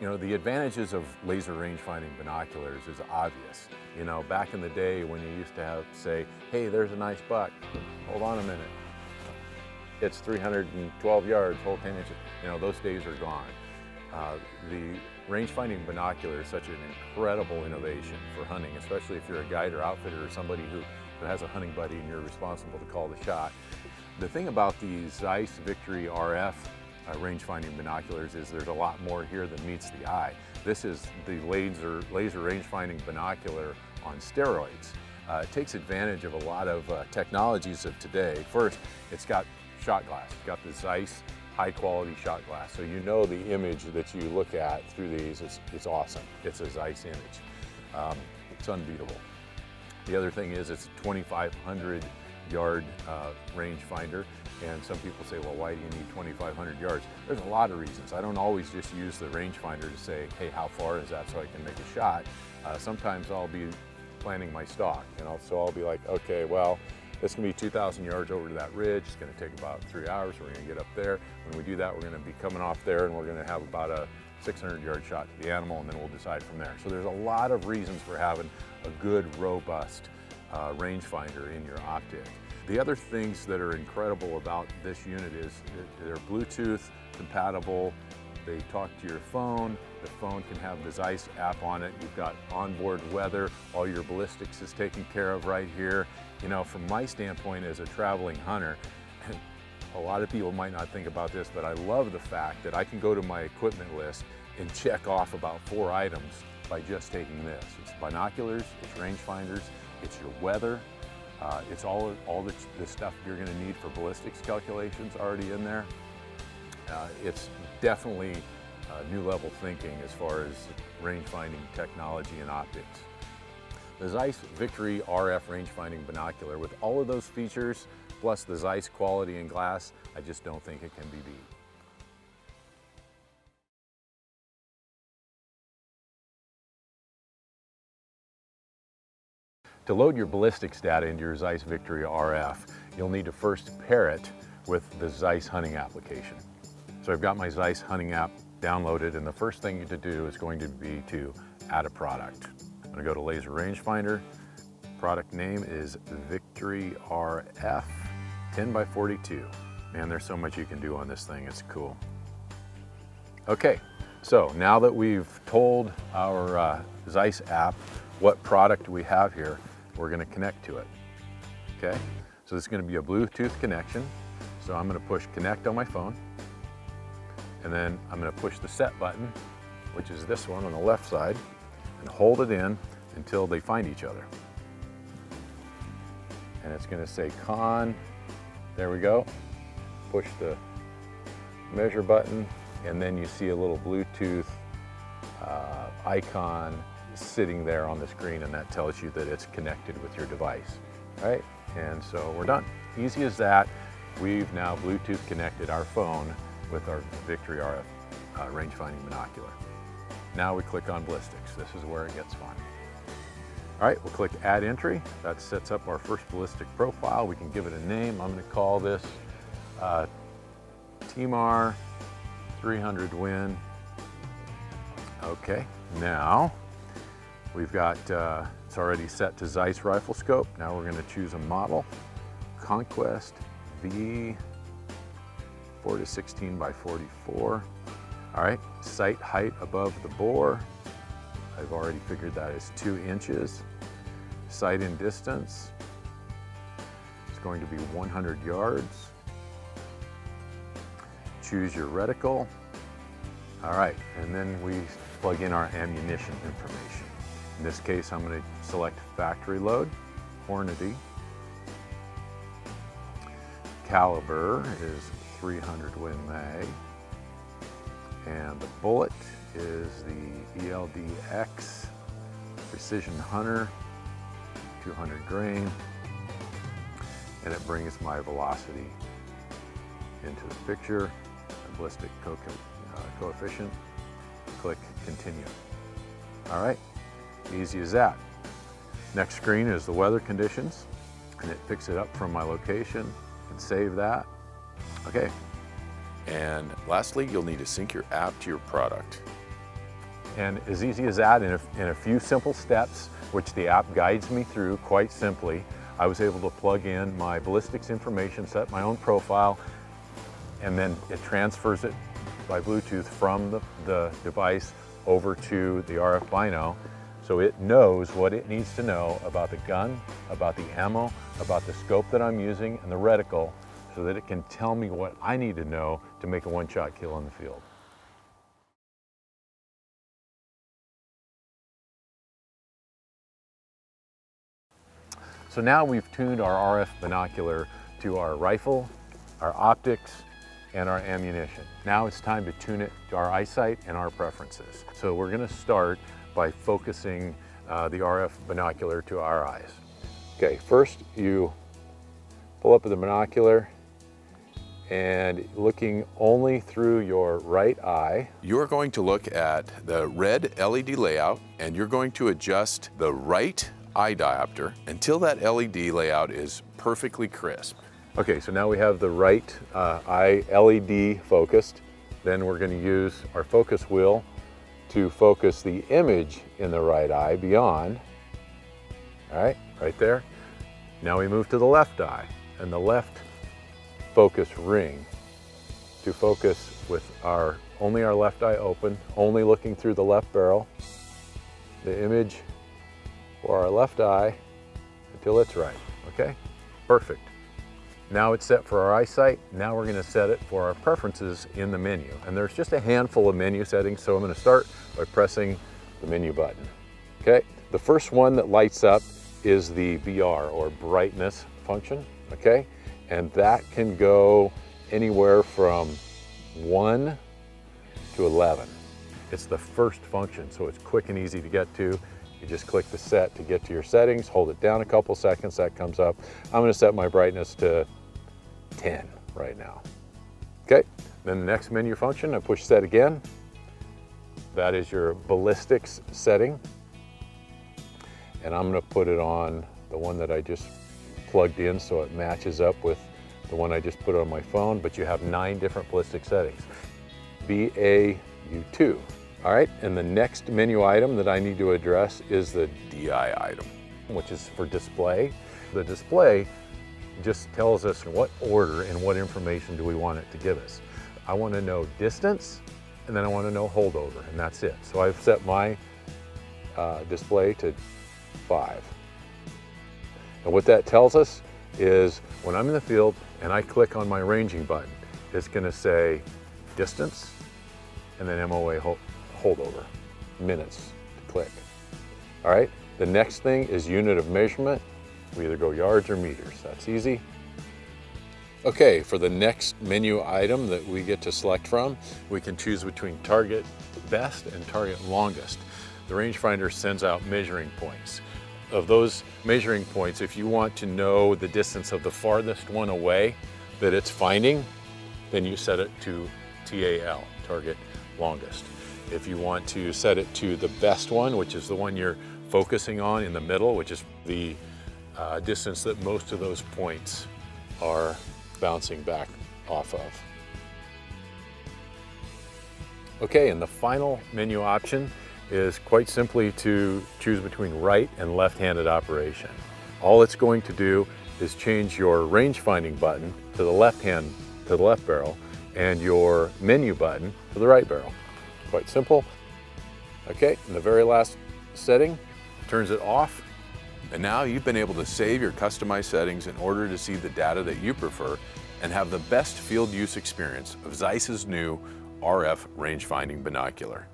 You know, the advantages of laser range-finding binoculars is obvious. You know, back in the day when you used to have, say, hey, there's a nice buck. Hold on a minute. It's 312 yards, hold 10 inches. You know, those days are gone. The range-finding binocular is such an incredible innovation for hunting, especially if you're a guide or outfitter or somebody who has a hunting buddy and you're responsible to call the shot. The thing about these Zeiss Victory RF range-finding binoculars is there's a lot more here than meets the eye. This is the laser range-finding binocular on steroids. It takes advantage of a lot of technologies of today. First, it's got shot glass. It's got the Zeiss high-quality shot glass, so you know the image that you look at through these is awesome. It's a Zeiss image. It's unbeatable. The other thing is it's a 2,500 yard rangefinder, and some people say, well, why do you need 2,500 yards? There's a lot of reasons. I don't always just use the rangefinder to say, hey, how far is that so I can make a shot. Sometimes I'll be planning my stalk, so I'll be like, okay, well, this can be 2,000 yards over to that ridge. It's going to take about 3 hours. We're going to get up there. When we do that, we're going to be coming off there, and we're going to have about a 600-yard shot to the animal, and then we'll decide from there. So there's a lot of reasons for having a good, robust rangefinder in your optic. The other things that are incredible about this unit is they're Bluetooth compatible. They talk to your phone. The phone can have the Zeiss app on it. You've got onboard weather. All your ballistics is taken care of right here. You know, from my standpoint as a traveling hunter, a lot of people might not think about this, but I love the fact that I can go to my equipment list and check off about 4 items by just taking this. It's binoculars, it's rangefinders, it's your weather, it's all the stuff you're going to need for ballistics calculations already in there. It's definitely new level thinking as far as range-finding technology and optics. The Zeiss Victory RF range-finding binocular, with all of those features, plus the Zeiss quality in glass, I just don't think it can be beat. To load your ballistics data into your Zeiss Victory RF, you'll need to first pair it with the Zeiss hunting application. So I've got my Zeiss hunting app downloaded, and the first thing to do is going to be to add a product. I'm going to go to Laser Rangefinder. Product name is Victory RF 10x42. Man, there's so much you can do on this thing, it's cool. Okay, so now that we've told our Zeiss app what product we have here, we're going to connect to it. Okay, so this is going to be a Bluetooth connection. So I'm going to push connect on my phone, and then I'm going to push the set button, which is this one on the left side, and hold it in until they find each other. And it's going to say con. There we go. Push the measure button, and then you see a little Bluetooth icon sitting there on the screen, and that tells you that it's connected with your device. All right, and so we're done. Easy as that. We've now Bluetooth connected our phone with our Victory RF range-finding binocular. Now we click on ballistics. This is where it gets fun. All right, we'll click Add Entry. That sets up our first ballistic profile. We can give it a name. I'm going to call this TMAR 300 Win. Okay, now we've got, it's already set to Zeiss rifle scope. Now we're going to choose a model, Conquest V 4-16x44. All right, sight height above the bore. I've already figured that is 2 inches. Sight in distance is going to be 100 yards. Choose your reticle. All right, and then we plug in our ammunition information. In this case, I'm going to select factory load, Hornady. Caliber is 300 Win Mag. And the bullet is the ELDX Precision Hunter, 200 grain. And it brings my velocity into the picture, the ballistic coefficient. Click Continue. All right, easy as that. Next screen is the weather conditions, and it picks it up from my location and save that. Okay. And lastly, you'll need to sync your app to your product. And as easy as that, in a few simple steps, which the app guides me through quite simply, I was able to plug in my ballistics information, set my own profile, and then it transfers it by Bluetooth from the device over to the RF Bino. So it knows what it needs to know about the gun, about the ammo, about the scope that I'm using, and the reticle, so that it can tell me what I need to know to make a one-shot kill in the field. So now we've tuned our RF binocular to our rifle, our optics, and our ammunition. Now it's time to tune it to our eyesight and our preferences. So we're going to start by focusing the RF binocular to our eyes. Okay, first you pull up the binocular and looking only through your right eye. You're going to look at the red LED layout and you're going to adjust the right eye diopter until that LED layout is perfectly crisp. Okay, so now we have the right eye LED focused. Then we're going to use our focus wheel to focus the image in the right eye beyond. All right, right there. Now we move to the left eye and the left focus ring to focus with only our left eye open, only looking through the left barrel, the image for our left eye until it's right. Okay, perfect. Now it's set for our eyesight. Now we're going to set it for our preferences in the menu. And there's just a handful of menu settings, so I'm going to start by pressing the menu button. Okay, the first one that lights up is the BR, or brightness function. Okay, and that can go anywhere from 1 to 11. It's the first function, so it's quick and easy to get to. You just click the set to get to your settings, hold it down a couple seconds, that comes up. I'm going to set my brightness to 10 right now. Okay, then the next menu function, I push set again. That is your ballistics setting. And I'm going to put it on the one that I just plugged in so it matches up with the one I just put on my phone, but you have 9 different ballistic settings. BAU2. All right, and the next menu item that I need to address is the DI item, which is for display. The display just tells us what order and what information do we want it to give us. I want to know distance, and then I want to know holdover, and that's it. So I've set my display to 5. And what that tells us is when I'm in the field and I click on my ranging button, it's going to say distance and then MOA holdover, minutes to click. All right, the next thing is unit of measurement. We either go yards or meters, that's easy. Okay, for the next menu item that we get to select from, we can choose between target best and target longest. The rangefinder sends out measuring points. Of those measuring points, if you want to know the distance of the farthest one away that it's finding, then you set it to TAL, target longest. If you want to set it to the best one, which is the one you're focusing on in the middle, which is the distance that most of those points are bouncing back off of. Okay, and the final menu option is quite simply to choose between right and left-handed operation. All it's going to do is change your range finding button to the left barrel, and your menu button to the right barrel. Quite simple. Okay, and the very last setting turns it off. And now you've been able to save your customized settings in order to see the data that you prefer and have the best field use experience of Zeiss's new RF range finding binocular.